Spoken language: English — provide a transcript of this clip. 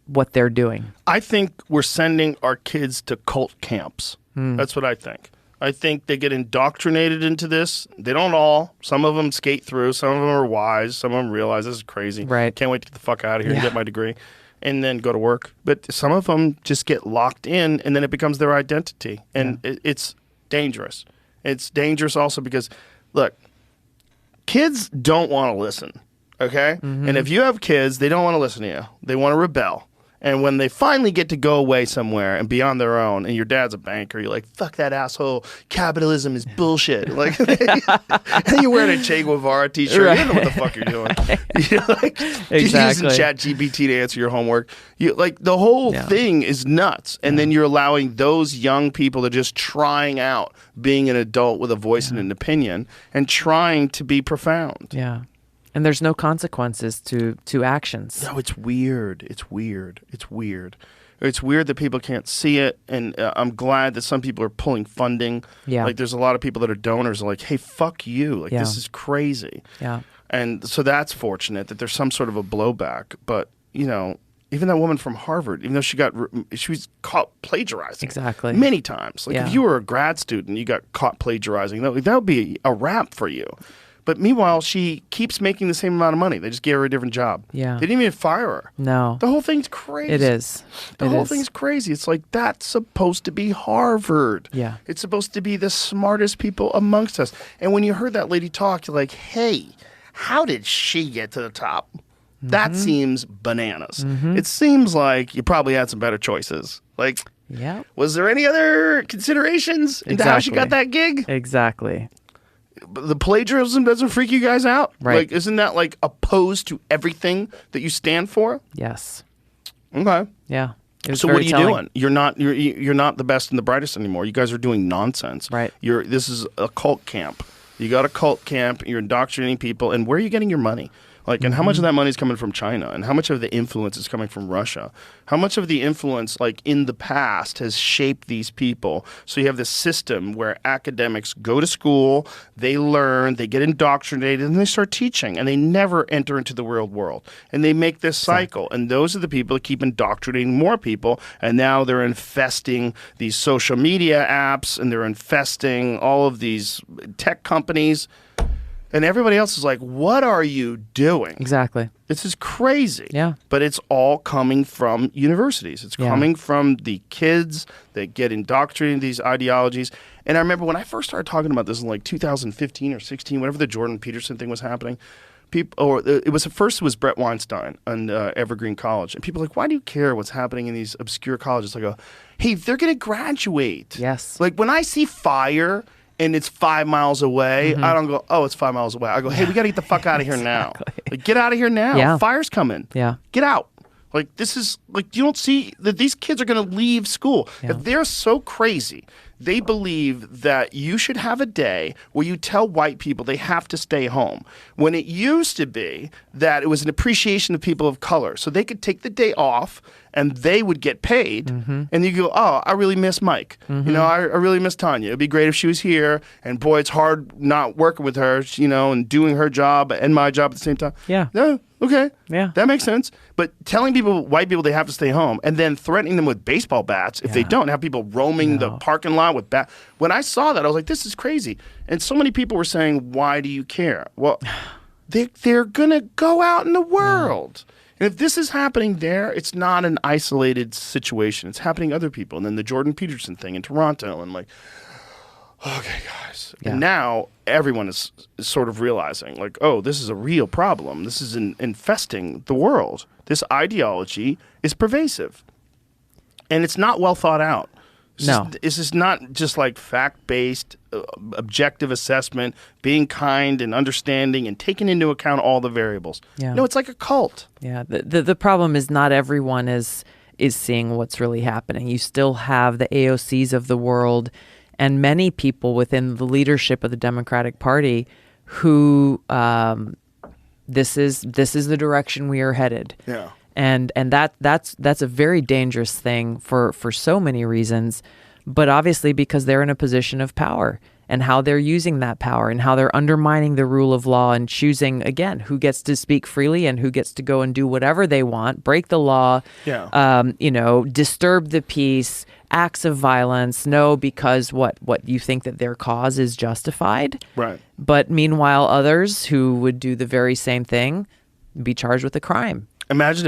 what they're doing. I think we're sending our kids to cult camps. That's what I think. I think they get indoctrinated into this. They don't all. Some of them skate through. Some of them are wise. Some of them realize this is crazy. Right. Can't wait to get the fuck out of here and get my degree and then go to work. But some of them just get locked in, and then it becomes their identity. And it's dangerous. It's dangerous also because, look, kids don't want to listen, okay? And if you have kids, they don't want to listen to you. They want to rebel. And when they finally get to go away somewhere and be on their own, and your dad's a banker, you're like, fuck that asshole. Capitalism is bullshit. Like, and you're wearing a Che Guevara t-shirt. Right. You don't know what the fuck you're doing. You're like, Exactly. You're using ChatGPT to answer your homework. Like, the whole thing is nuts. And then you're allowing those young people to just trying out being an adult with a voice and an opinion and trying to be profound. Yeah. And there's no consequences to actions. No, it's weird. It's weird. It's weird. It's weird that people can't see it, and I'm glad that some people are pulling funding. Yeah. Like, there's a lot of people that are donors like, hey, fuck you. Like, this is crazy. Yeah. And so that's fortunate that there's some sort of a blowback. But, you know, even that woman from Harvard, even though she was caught plagiarizing. Exactly. Many times. Like, if you were a grad student, you got caught plagiarizing, that would be a wrap for you. But meanwhile, she keeps making the same amount of money. They just gave her a different job. Yeah. They didn't even fire her. No. The whole thing's crazy. It is. The whole thing's crazy. It's like, that's supposed to be Harvard. Yeah. It's supposed to be the smartest people amongst us. And when you heard that lady talk, you're like, hey, how did she get to the top? That seems bananas. It seems like you probably had some better choices. Like, was there any other considerations into how she got that gig? Exactly. The plagiarism doesn't freak you guys out? Right. Like, isn't that like opposed to everything that you stand for? Yes. Okay. Yeah. So what are you doing? You're not the best and the brightest anymore. You guys are doing nonsense. Right. This is a cult camp. You got a cult camp. You're indoctrinating people. And where are you getting your money? Like, and how much of that money is coming from China? And how much of the influence is coming from Russia? How much of the influence, like, in the past has shaped these people? So you have this system where academics go to school, they learn, they get indoctrinated, and they start teaching. And they never enter into the real world. And they make this cycle. And those are the people that keep indoctrinating more people. And now they're infesting these social media apps, and they're infesting all of these tech companies. And everybody else is like, what are you doing? Exactly. This is crazy. Yeah. But it's all coming from universities. It's coming from the kids that get indoctrinated in these ideologies. And I remember when I first started talking about this in like 2015 or 16, whenever the Jordan Peterson thing was happening, it was Brett Weinstein and Evergreen College. And people are like, why do you care what's happening in these obscure colleges? I go, hey, they're going to graduate. Yes. Like, when I see fire and it's 5 miles away, I don't go, oh, it's 5 miles away. I go, hey, we got to get the fuck out of here now. Like, get out of here now. Yeah. Fire's coming. Yeah. Get out. Like, this is, like, you don't see that these kids are going to leave school. Yeah. If they're so crazy, they believe that you should have a day where you tell white people they have to stay home. When it used to be that it was an appreciation of people of color. So they could take the day off and they would get paid. And you go, oh, I really miss Mike. You know, I really miss Tanya. It'd be great if she was here. And boy, it's hard not working with her, you know, and doing her job and my job at the same time. Yeah. No, okay. Yeah. That makes sense. But telling white people they have to stay home and then threatening them with baseball bats if they don't, have people roaming the parking lot with bats. When I saw that, I was like, this is crazy. And so many people were saying, why do you care? Well, they're going to go out in the world. And if this is happening there, it's not an isolated situation. It's happening to other people. And then the Jordan Peterson thing in Toronto. And like, okay, guys. Yeah. And now everyone is sort of realizing, like, oh, this is a real problem. This is infesting the world. This ideology is pervasive. And it's not well thought out. This is not just like fact-based, objective assessment, being kind and understanding and taking into account all the variables. Yeah. No, it's like a cult. Yeah. The problem is not everyone is seeing what's really happening. You still have the AOCs of the world and many people within the leadership of the Democratic Party who this is the direction we are headed. Yeah. And that's a very dangerous thing for so many reasons, but obviously because they're in a position of power and how they're using that power and how they're undermining the rule of law and choosing, again, who gets to speak freely and who gets to go and do whatever they want, break the law, disturb the peace, acts of violence, because what you think that their cause is justified. Right. But meanwhile, others who would do the very same thing be charged with a crime. Imagine